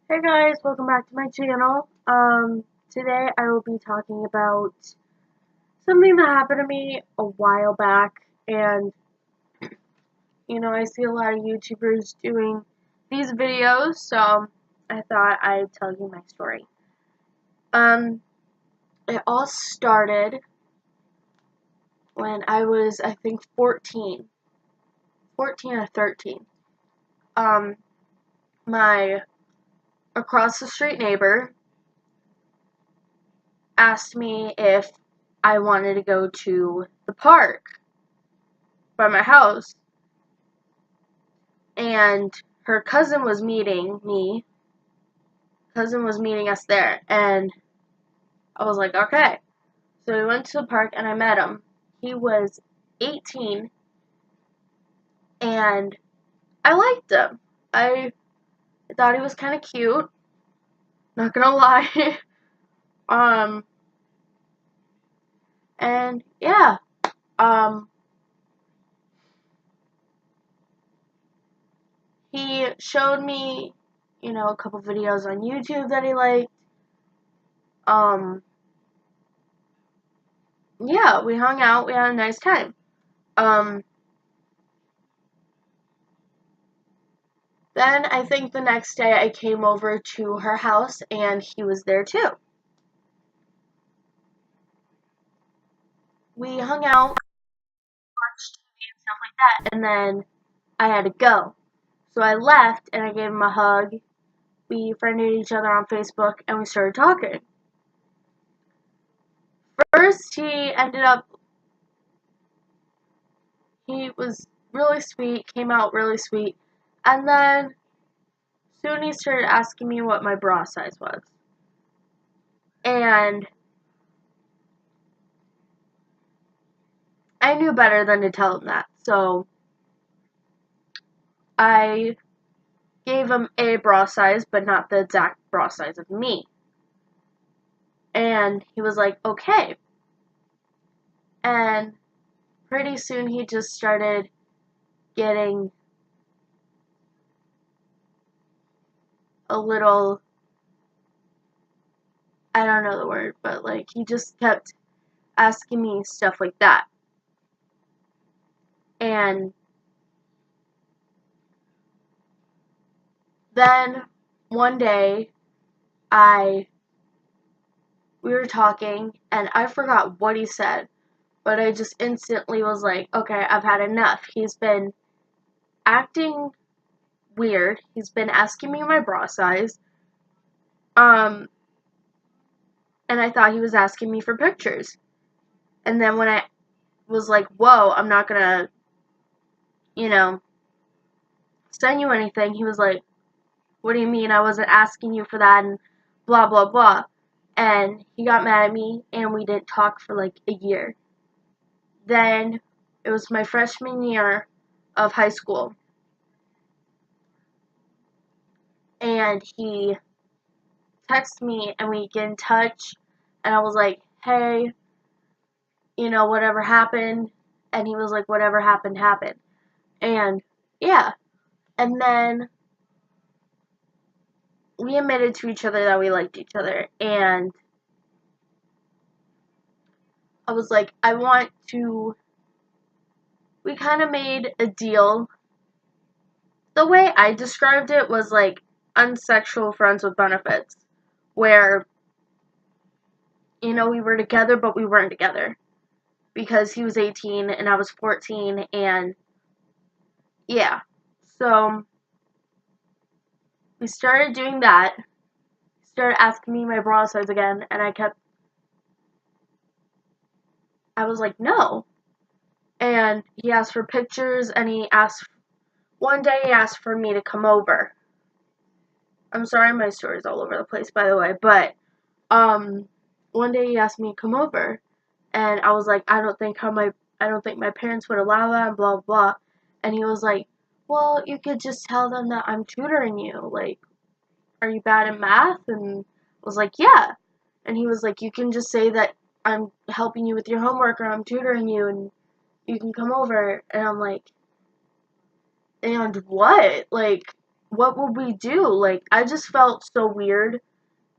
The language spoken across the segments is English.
Hey guys, welcome back to my channel. Today I will be talking about something that happened to me a while back, and I see a lot of YouTubers doing these videos, so I thought I'd tell you my story. Um, it all started when I was, I think, 14 or 13. Um, my across the street neighbor asked me if I wanted to go to the park by my house, and her cousin was meeting us there, and I was like, okay. So we went to the park and I met him. He was 18 and I liked him. I thought he was kind of cute, not gonna lie. um, and yeah, um, he showed me, a couple videos on YouTube that he liked. Um, yeah, we hung out, we had a nice time. Um, Then I think the next day I came over to her house and he was there too. We hung out, watched TV and stuff like that, and then I had to go. So I left and I gave him a hug. We friended each other on Facebook and we started talking. First, he was really sweet, came out really sweet, and then soon he started asking me what my bra size was. And I knew better than to tell him that. So I gave him a bra size, but not the exact bra size of me. And he was like, okay. And pretty soon he just started getting a little, I don't know the word, but like he just kept asking me stuff like that. And then one day we were talking and I forgot what he said, but I just instantly was like, okay, I've had enough. He's been acting weird. He's been asking me my bra size. And I thought he was asking me for pictures. And then when I was like, whoa, I'm not gonna, you know, send you anything, he was like, what do you mean? I wasn't asking you for that, and blah, blah, blah. And he got mad at me, and we didn't talk for like a year. Then it was my freshman year of high school, and he texted me, and we get in touch, and I was like, hey, whatever happened. And he was like, whatever happened, happened. And yeah. And then we admitted to each other that we liked each other. And I was like, we kind of made a deal. The way I described it was like unsexual friends with benefits. Where, we were together, but we weren't together. Because he was 18 and I was 14. And yeah. So we started doing that. He started asking me my bra size again. And I was like, no. And he asked for pictures, and one day he asked for me to come over. I'm sorry my story's all over the place, by the way, but, one day he asked me to come over, and I was like, I don't think my parents would allow that, and blah, blah, and he was like, well, you could just tell them that I'm tutoring you, like, are you bad at math? And I was like, yeah, and he was like, you can just say that I'm helping you with your homework, or I'm tutoring you, and you can come over. And I'm like, and what? Like, what would we do? Like, I just felt so weird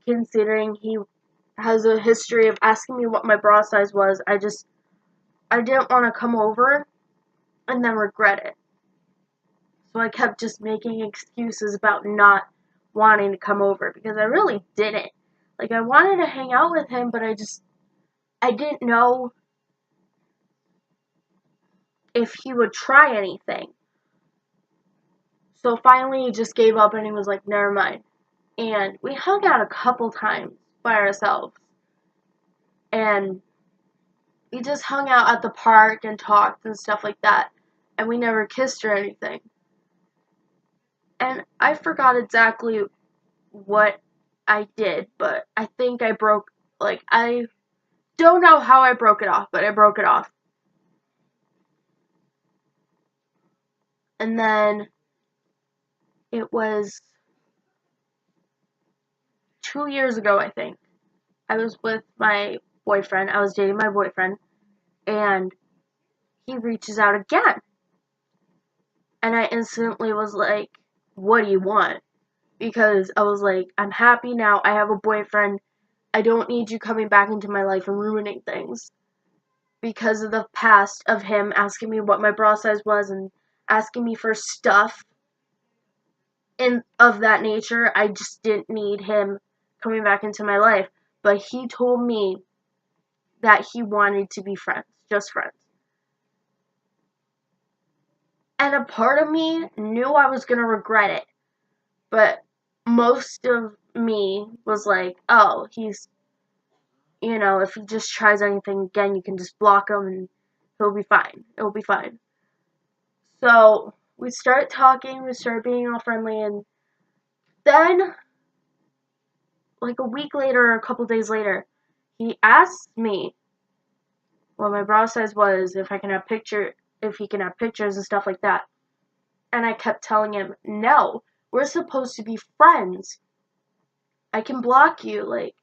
considering he has a history of asking me what my bra size was. I didn't want to come over and then regret it. So I kept just making excuses about not wanting to come over because I really didn't. Like, I wanted to hang out with him, but I didn't know if he would try anything. So finally he just gave up and he was like, never mind. And we hung out a couple times by ourselves. And we just hung out at the park and talked and stuff like that. And we never kissed or anything. And I forgot exactly what I did, but I think I don't know how I broke it off, but I broke it off. And then it was 2 years ago, I think. I was with my boyfriend. I was dating my boyfriend. And he reaches out again. And I instantly was like, what do you want? Because I was like, I'm happy now. I have a boyfriend. I don't need you coming back into my life and ruining things. Because of the past of him asking me what my bra size was and asking me for stuff of that nature, I just didn't need him coming back into my life. But he told me that he wanted to be friends, just friends. And a part of me knew I was going to regret it. But most of me was like, oh, if he just tries anything again, you can just block him and he'll be fine. It'll be fine. So we start talking, we start being all friendly, and then, like a week later or a couple days later, he asked me what my bra size was, if he can have pictures and stuff like that. And I kept telling him, no, we're supposed to be friends. I can block you, like,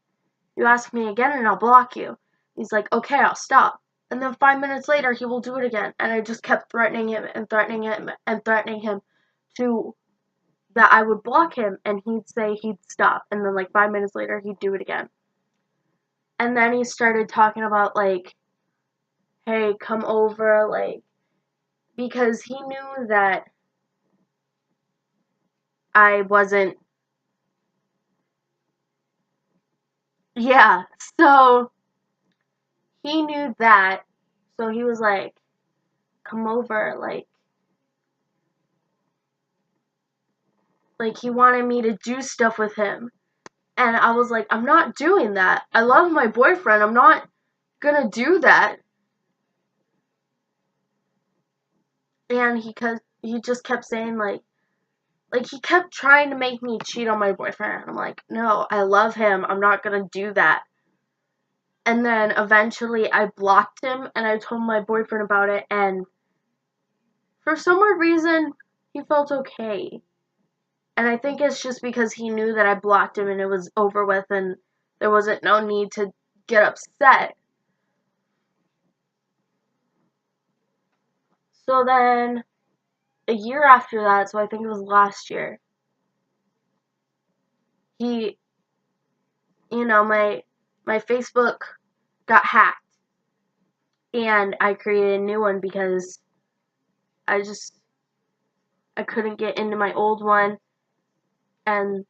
you ask me again and I'll block you. He's like, okay, I'll stop. And then 5 minutes later, he will do it again. And I just kept threatening him and threatening him and threatening him to that I would block him and he'd say he'd stop. And then like 5 minutes later, he'd do it again. And then he started talking about like, hey, come over, like, because he knew that I wasn't, yeah, so he knew that. So he was like, come over, like he wanted me to do stuff with him. And I was like, I'm not doing that. I love my boyfriend. I'm not gonna do that. And he just kept saying like he kept trying to make me cheat on my boyfriend. And I'm like, no, I love him. I'm not gonna do that. And then eventually I blocked him and I told my boyfriend about it, and for some weird reason he felt okay. And I think it's just because he knew that I blocked him and it was over with and there wasn't no need to get upset. So then, a year after that, so I think it was last year, he, my Facebook got hacked. And I created a new one because I couldn't get into my old one. And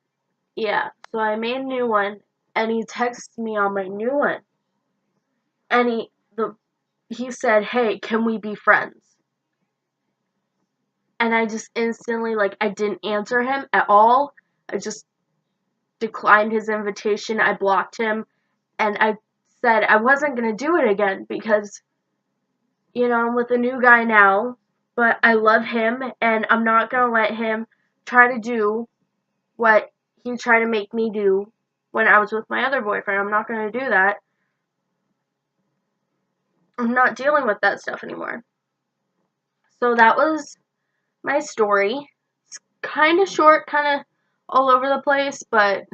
yeah, so I made a new one and he texted me on my new one. And he said, hey, can we be friends? And I just instantly, like, I didn't answer him at all. I just declined his invitation. I blocked him. And I said I wasn't going to do it again because, I'm with a new guy now. But I love him. And I'm not going to let him try to do what he tried to make me do when I was with my other boyfriend. I'm not going to do that. I'm not dealing with that stuff anymore. So that was my story. It's kind of short, kind of all over the place, but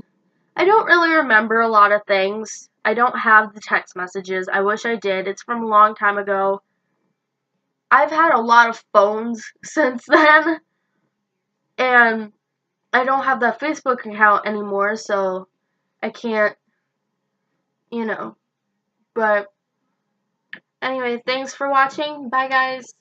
I don't really remember a lot of things. I don't have the text messages. I wish I did. It's from a long time ago. I've had a lot of phones since then, and I don't have that Facebook account anymore, so I can't, you know. But anyway, thanks for watching. Bye, guys.